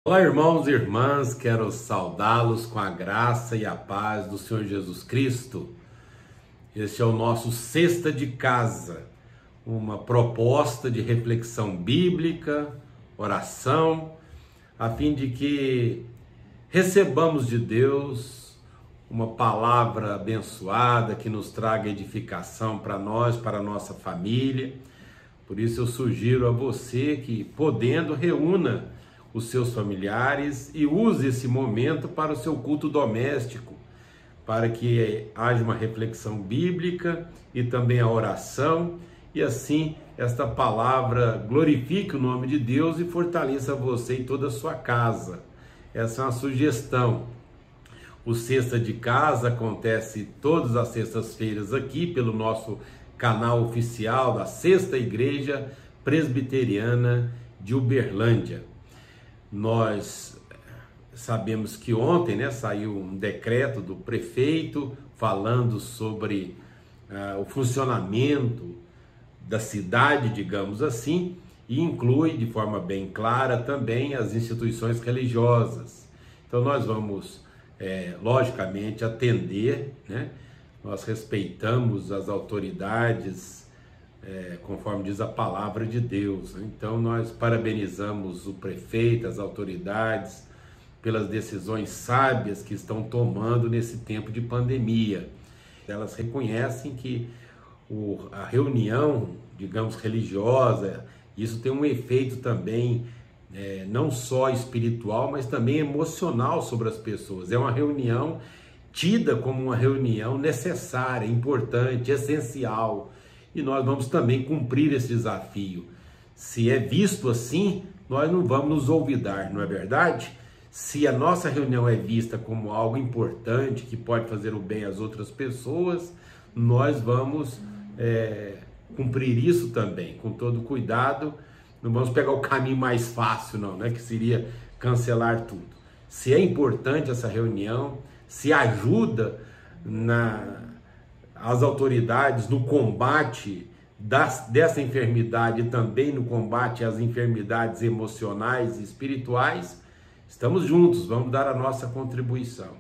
Olá, irmãos e irmãs, quero saudá-los com a graça e a paz do Senhor Jesus Cristo. Este é o nosso Sexta de Casa, uma proposta de reflexão bíblica, oração, a fim de que recebamos de Deus uma palavra abençoada que nos traga edificação para nós, para a nossa família. Por isso eu sugiro a você que, podendo, reúna os seus familiares e use esse momento para o seu culto doméstico, para que haja uma reflexão bíblica e também a oração, e assim esta palavra glorifique o nome de Deus e fortaleça você e toda a sua casa. Essa é uma sugestão. O Sexta de Casa acontece todas as sextas-feiras aqui pelo nosso canal oficial da Sexta Igreja Presbiteriana de Uberlândia. Nós sabemos que ontem, saiu um decreto do prefeito falando sobre o funcionamento da cidade, digamos assim, e inclui de forma bem clara também as instituições religiosas. Então nós vamos, logicamente, atender, Nós respeitamos as autoridades, conforme diz a palavra de Deus. Então nós parabenizamos o prefeito, as autoridades, pelas decisões sábias que estão tomando nesse tempo de pandemia. Elas reconhecem que a reunião, digamos, religiosa, isso tem um efeito também, não só espiritual, mas também emocional sobre as pessoas. É uma reunião tida como uma reunião necessária, importante, essencial. E nós vamos também cumprir esse desafio. Se é visto assim, nós não vamos nos olvidar, não é verdade? Se a nossa reunião é vista como algo importante, que pode fazer o bem às outras pessoas, nós vamos cumprir isso também, com todo cuidado. Não vamos pegar o caminho mais fácil, não, que seria cancelar tudo. Se é importante essa reunião, se ajuda as autoridades no combate dessa enfermidade e também no combate às enfermidades emocionais e espirituais, estamos juntos, vamos dar a nossa contribuição.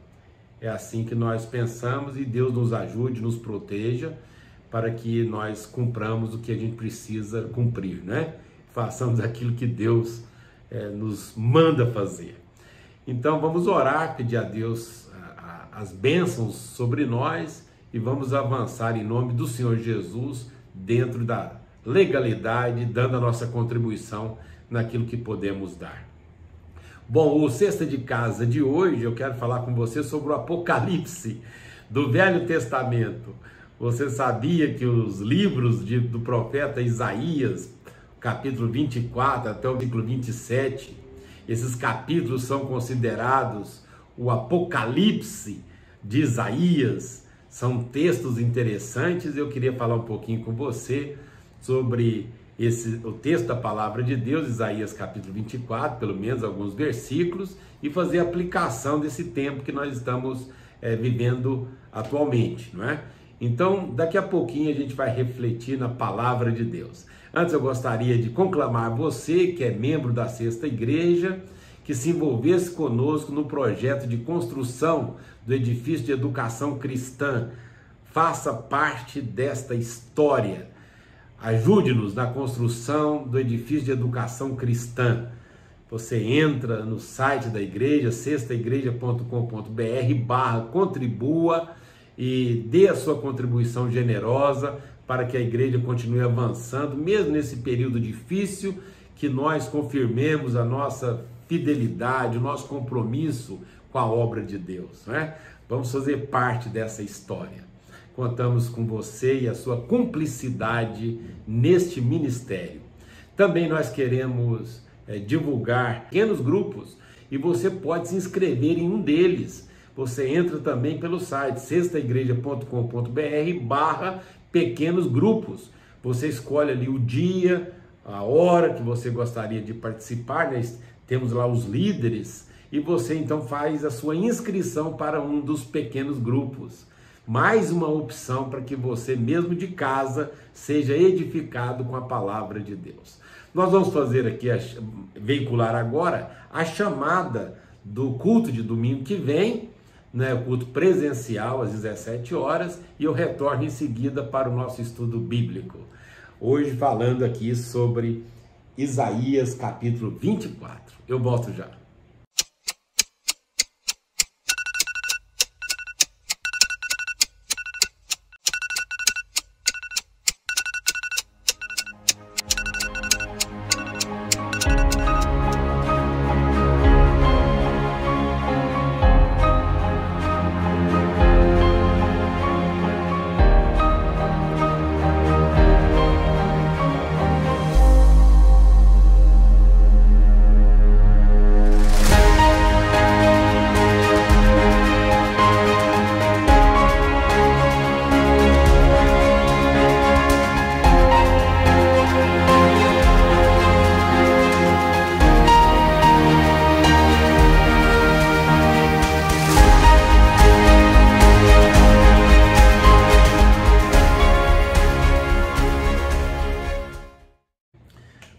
É assim que nós pensamos, e Deus nos ajude, nos proteja, para que nós cumpramos o que a gente precisa cumprir, Façamos aquilo que Deus nos manda fazer. Então vamos orar, pedir a Deus as bênçãos sobre nós, e vamos avançar em nome do Senhor Jesus, dentro da legalidade, dando a nossa contribuição naquilo que podemos dar. Bom, o Sexta de Casa de hoje, eu quero falar com você sobre o Apocalipse do Velho Testamento. Você sabia que os livros do profeta Isaías, capítulo 24 até o versículo 27, esses capítulos são considerados o Apocalipse de Isaías? São textos interessantes. Eu queria falar um pouquinho com você sobre o texto da palavra de Deus, Isaías capítulo 24, pelo menos alguns versículos, e fazer a aplicação desse tempo que nós estamos vivendo atualmente, Então, daqui a pouquinho a gente vai refletir na palavra de Deus. Antes eu gostaria de conclamar você, que é membro da Sexta Igreja, que se envolvesse conosco no projeto de construção do edifício de educação cristã. Faça parte desta história. Ajude-nos na construção do edifício de educação cristã. Você entra no site da igreja, sextaigreja.com.br/contribua, e dê a sua contribuição generosa para que a igreja continue avançando, mesmo nesse período difícil, que nós confirmemos a nossa fidelidade, o nosso compromisso com a obra de Deus, Vamos fazer parte dessa história. Contamos com você e a sua cumplicidade neste ministério. Também nós queremos divulgar pequenos grupos, e você pode se inscrever em um deles. Você entra também pelo site sextaigreja.com.br/pequenos grupos. Você escolhe ali o dia, a hora que você gostaria de participar, Temos lá os líderes, e você então faz a sua inscrição para um dos pequenos grupos. Mais uma opção para que você, mesmo de casa, seja edificado com a palavra de Deus. Nós vamos fazer aqui, veicular agora, a chamada do culto de domingo que vem, né, o culto presencial às 17 horas, e eu retorno em seguida para o nosso estudo bíblico. Hoje falando aqui sobre Isaías capítulo 24. Eu volto já.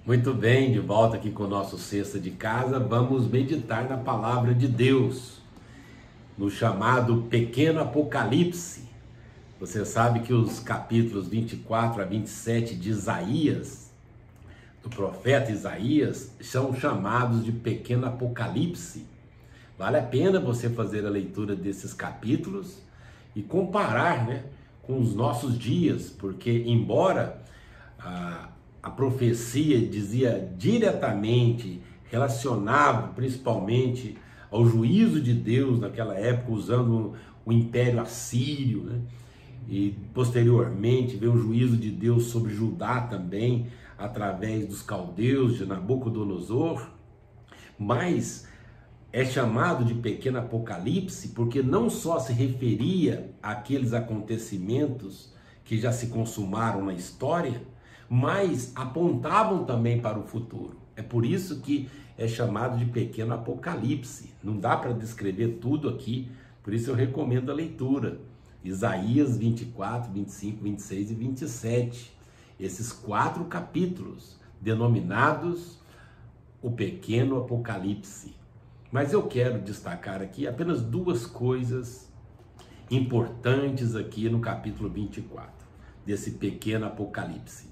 Muito bem, de volta aqui com o nosso Cesta de Casa, vamos meditar na palavra de Deus, no chamado Pequeno Apocalipse. Você sabe que os capítulos 24 a 27 de Isaías, do profeta Isaías, são chamados de Pequeno Apocalipse. Vale a pena você fazer a leitura desses capítulos e comparar, né, com os nossos dias, porque embora a profecia dizia diretamente, relacionava principalmente ao juízo de Deus naquela época, usando o Império Assírio, né? E posteriormente veio o juízo de Deus sobre Judá também, através dos caldeus de Nabucodonosor, mas é chamado de Pequeno Apocalipse porque não só se referia àqueles acontecimentos que já se consumaram na história, mas apontavam também para o futuro. É por isso que é chamado de Pequeno Apocalipse. Não dá para descrever tudo aqui, por isso eu recomendo a leitura. Isaías 24, 25, 26 e 27. Esses 4 capítulos, denominados o Pequeno Apocalipse. Mas eu quero destacar aqui apenas 2 coisas importantes aqui no capítulo 24, desse Pequeno Apocalipse.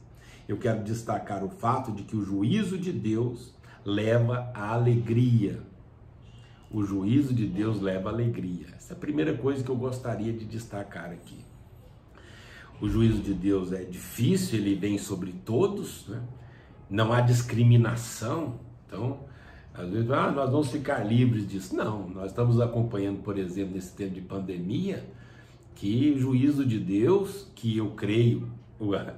Eu quero destacar o fato de que o juízo de Deus leva à alegria. O juízo de Deus leva à alegria. Essa é a primeira coisa que eu gostaria de destacar aqui. O juízo de Deus é difícil, ele vem sobre todos, né? Não há discriminação. Então, às vezes, nós vamos ficar livres disso. Não, nós estamos acompanhando, por exemplo, nesse tempo de pandemia, que o juízo de Deus, que eu creio,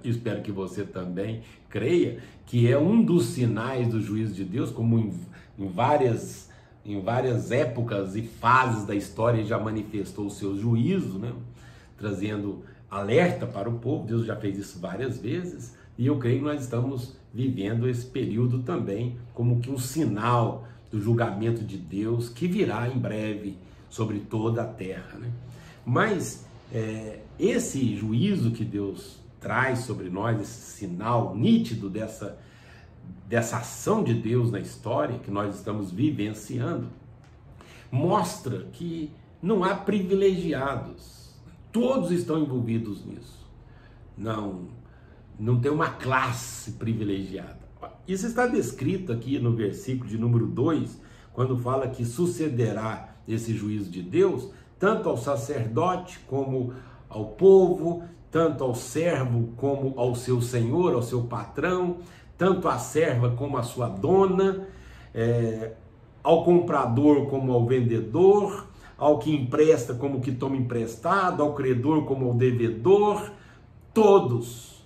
espero que você também creia, que é um dos sinais do juízo de Deus, como em várias épocas e fases da história já manifestou o seu juízo, né? Trazendo alerta para o povo. Deus já fez isso várias vezes, e eu creio que nós estamos vivendo esse período também como que um sinal do julgamento de Deus que virá em breve sobre toda a terra, né? Mas esse juízo que Deus traz sobre nós, esse sinal nítido dessa ação de Deus na história que nós estamos vivenciando, mostra que não há privilegiados, todos estão envolvidos nisso. Não tem uma classe privilegiada. Isso está descrito aqui no versículo de número 2, quando fala que sucederá esse juízo de Deus, tanto ao sacerdote como ao povo, tanto ao servo como ao seu senhor, ao seu patrão, tanto à serva como à sua dona, ao comprador como ao vendedor, ao que empresta como ao que toma emprestado, ao credor como ao devedor. Todos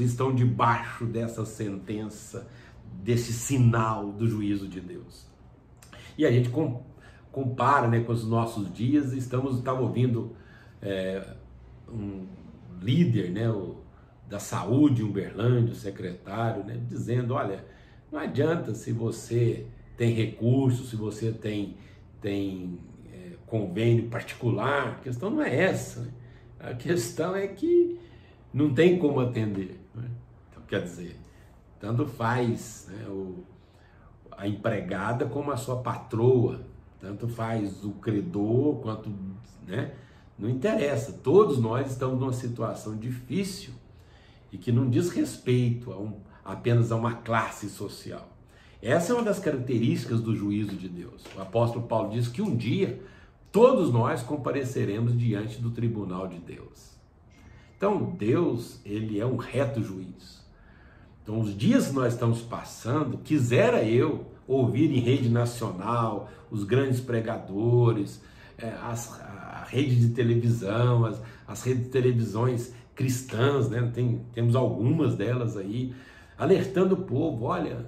estão debaixo dessa sentença, desse sinal do juízo de Deus. E a gente compara, né, com os nossos dias. Estava ouvindo um líder, né, da saúde em Uberlândia, o secretário, né, dizendo: olha, não adianta se você tem recursos, se você tem convênio particular. A questão não é essa, né? A questão é que não tem como atender, né? Então, quer dizer, tanto faz, né, a empregada como a sua patroa, tanto faz o credor quanto, né? Não interessa, todos nós estamos numa situação difícil e que não diz respeito apenas a uma classe social. Essa é uma das características do juízo de Deus. O apóstolo Paulo diz que um dia todos nós compareceremos diante do tribunal de Deus. Então Deus, ele é um reto juiz. Então os dias que nós estamos passando, quisera eu ouvir em rede nacional os grandes pregadores, a rede de televisão, as redes de televisões cristãs, né? Temos algumas delas aí, alertando o povo, olha,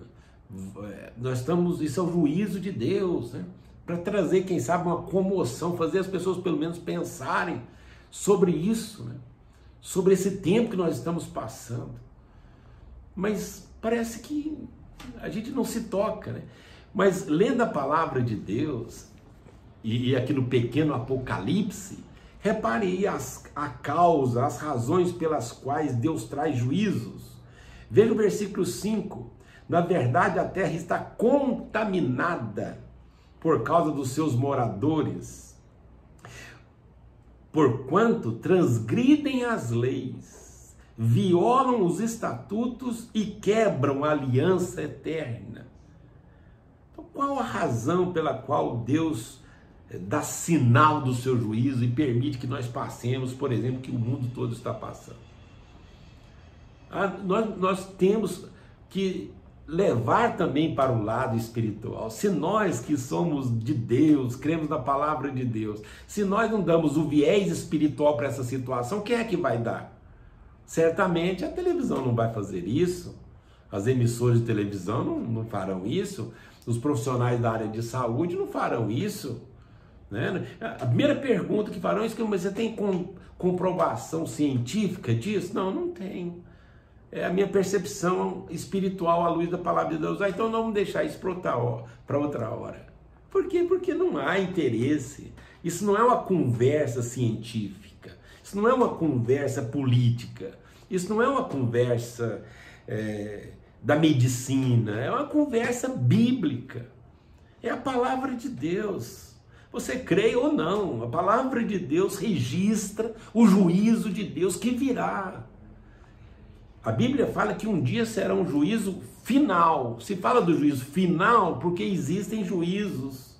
nós estamos, isso é o juízo de Deus, né? Para trazer, quem sabe, uma comoção, fazer as pessoas pelo menos pensarem sobre isso, né? Sobre esse tempo que nós estamos passando. Mas parece que a gente não se toca, né? Mas lendo a palavra de Deus, e aqui no pequeno Apocalipse, repare aí a causa, as razões pelas quais Deus traz juízos. Veja o versículo 5. Na verdade, a terra está contaminada por causa dos seus moradores, porquanto transgridem as leis, violam os estatutos e quebram a aliança eterna. Então, qual a razão pela qual Deus dá sinal do seu juízo e permite que nós passemos, por exemplo, que o mundo todo está passando? Nós temos que levar também para o lado espiritual. Se nós que somos de Deus, cremos na palavra de Deus, se nós não damos o viés espiritual para essa situação, quem é que vai dar? Certamente a televisão não vai fazer isso, as emissoras de televisão não farão isso, os profissionais da área de saúde não farão isso, né? A primeira pergunta que farão é isso, mas você tem comprovação científica disso? Não tenho. É a minha percepção espiritual à luz da palavra de Deus. Então não vamos deixar isso para outra hora. Por quê? Porque não há interesse. Isso não é uma conversa científica. Isso não é uma conversa política. Isso não é uma conversa da medicina. É uma conversa bíblica. É a palavra de Deus. Você crê ou não, a palavra de Deus registra o juízo de Deus que virá. A Bíblia fala que um dia será um juízo final. Se fala do juízo final porque existem juízos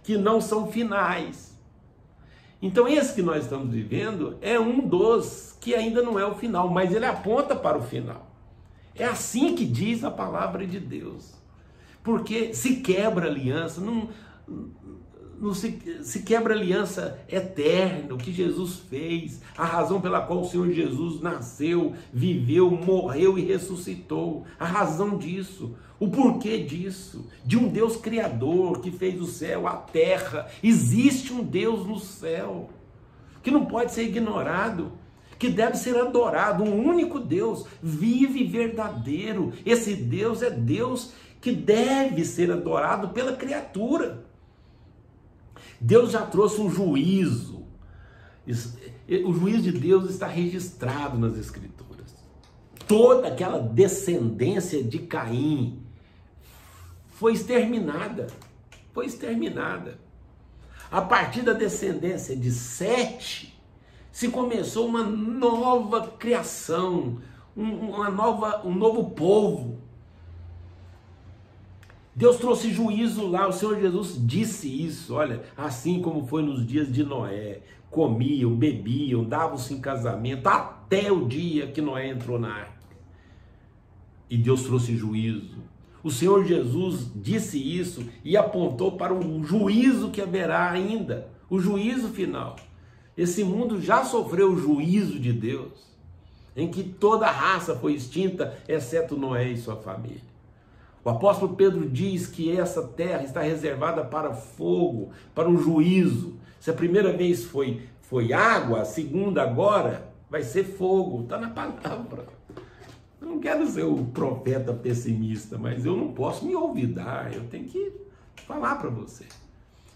que não são finais. Então esse que nós estamos vivendo é um dos que ainda não é o final, mas ele aponta para o final. É assim que diz a palavra de Deus. Porque se quebra aliança, se quebra a aliança eterna, o que Jesus fez, a razão pela qual o Senhor Jesus nasceu, viveu, morreu e ressuscitou, a razão disso, o porquê disso, de um Deus criador que fez o céu, a terra. Existe um Deus no céu, que não pode ser ignorado, que deve ser adorado, um único Deus, vivo e verdadeiro. Esse Deus é Deus que deve ser adorado pela criatura. Deus já trouxe um juízo. O juízo de Deus está registrado nas Escrituras. Toda aquela descendência de Caim foi exterminada. Foi exterminada. A partir da descendência de Sete, se começou uma nova criação, um novo povo. Deus trouxe juízo lá, o Senhor Jesus disse isso, olha, assim como foi nos dias de Noé, comiam, bebiam, davam-se em casamento, até o dia que Noé entrou na arca. E Deus trouxe juízo. O Senhor Jesus disse isso e apontou para o juízo que haverá ainda, o juízo final. Esse mundo já sofreu o juízo de Deus, em que toda a raça foi extinta, exceto Noé e sua família. O apóstolo Pedro diz que essa terra está reservada para fogo, para o juízo. Se a primeira vez foi água, a segunda agora vai ser fogo. Está na palavra. Eu não quero ser o profeta pessimista, mas eu não posso me olvidar. Eu tenho que falar para você.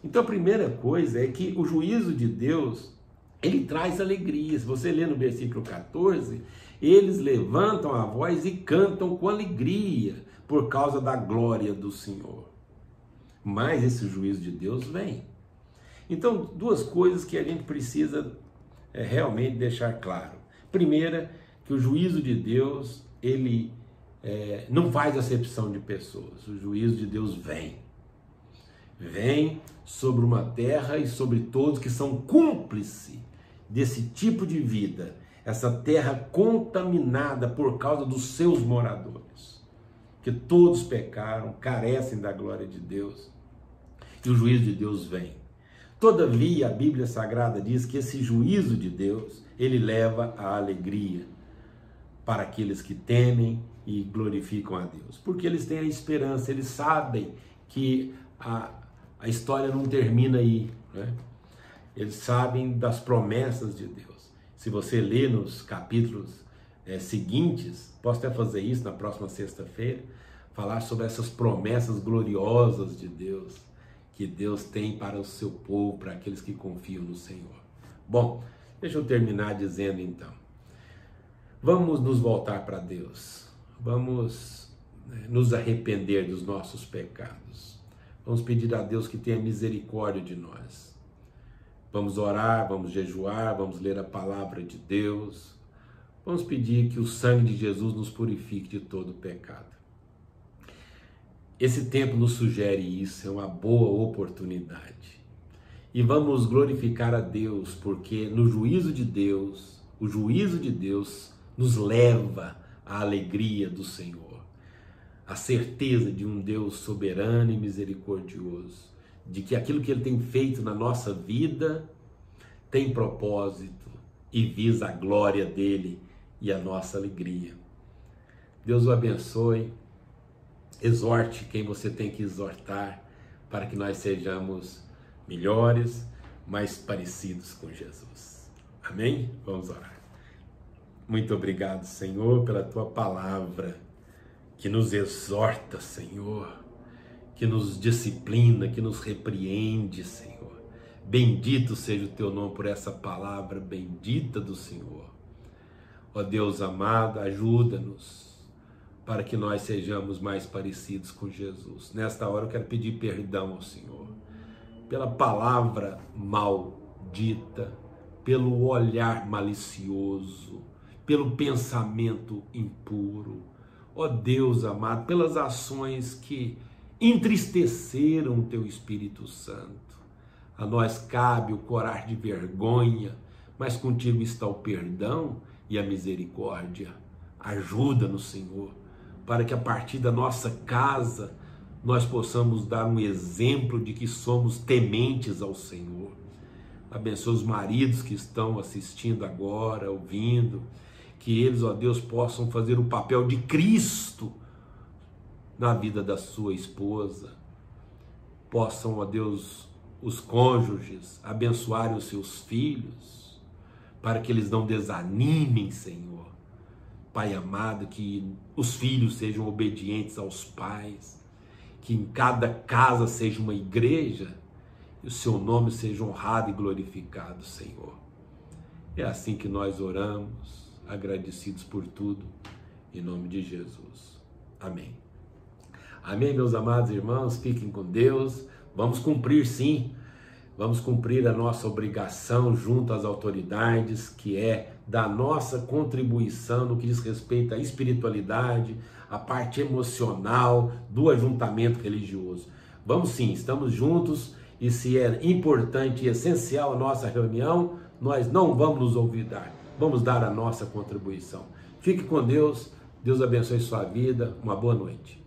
Então a primeira coisa é que o juízo de Deus, ele traz alegria. Se você ler no versículo 14, eles levantam a voz e cantam com alegria por causa da glória do Senhor. Mas esse juízo de Deus vem. Então, duas coisas que a gente precisa realmente deixar claro. Primeira, que o juízo de Deus, ele não faz acepção de pessoas. O juízo de Deus vem. Vem sobre uma terra e sobre todos que são cúmplices desse tipo de vida. Essa terra contaminada por causa dos seus moradores. Que todos pecaram, carecem da glória de Deus. E o juízo de Deus vem. Todavia, a Bíblia Sagrada diz que esse juízo de Deus, ele leva a alegria para aqueles que temem e glorificam a Deus. Porque eles têm a esperança, eles sabem que a história não termina aí, né? Eles sabem das promessas de Deus. Se você ler nos capítulos seguintes, posso até fazer isso na próxima sexta-feira, falar sobre essas promessas gloriosas de Deus, que Deus tem para o seu povo, para aqueles que confiam no Senhor. Bom, deixa eu terminar dizendo então, vamos nos voltar para Deus, vamos nos arrepender dos nossos pecados, vamos pedir a Deus que tenha misericórdia de nós, vamos orar, vamos jejuar, vamos ler a palavra de Deus, vamos pedir que o sangue de Jesus nos purifique de todo pecado. Esse tempo nos sugere isso, é uma boa oportunidade. E vamos glorificar a Deus, porque no juízo de Deus, o juízo de Deus nos leva à alegria do Senhor. A certeza de um Deus soberano e misericordioso, de que aquilo que Ele tem feito na nossa vida tem propósito e visa a glória dEle e a nossa alegria. Deus o abençoe. Exorte quem você tem que exortar para que nós sejamos melhores, mais parecidos com Jesus. Amém? Vamos orar. Muito obrigado, Senhor, pela Tua palavra que nos exorta, Senhor, que nos disciplina, que nos repreende, Senhor. Bendito seja o Teu nome por essa palavra bendita do Senhor. Ó Deus amado, ajuda-nos para que nós sejamos mais parecidos com Jesus. Nesta hora eu quero pedir perdão ao Senhor pela palavra maldita, pelo olhar malicioso, pelo pensamento impuro. Ó Deus amado, pelas ações que entristeceram o Teu Espírito Santo. A nós cabe o corar de vergonha, mas contigo está o perdão e a misericórdia. Ajuda-nos, Senhor, para que a partir da nossa casa nós possamos dar um exemplo de que somos tementes ao Senhor. Abençoa os maridos que estão assistindo agora, ouvindo, que eles, ó Deus, possam fazer o papel de Cristo na vida da sua esposa. Possam, ó Deus, os cônjuges abençoarem os seus filhos, para que eles não desanimem, Senhor. Pai amado, que os filhos sejam obedientes aos pais, que em cada casa seja uma igreja, e o Seu nome seja honrado e glorificado, Senhor. É assim que nós oramos, agradecidos por tudo, em nome de Jesus. Amém. Amém, meus amados irmãos, fiquem com Deus. Vamos cumprir, sim, vamos cumprir a nossa obrigação junto às autoridades, que é da nossa contribuição no que diz respeito à espiritualidade, a parte emocional do ajuntamento religioso. Vamos sim, estamos juntos, e se é importante e essencial a nossa reunião, nós não vamos nos olvidar, vamos dar a nossa contribuição. Fique com Deus, Deus abençoe sua vida, uma boa noite.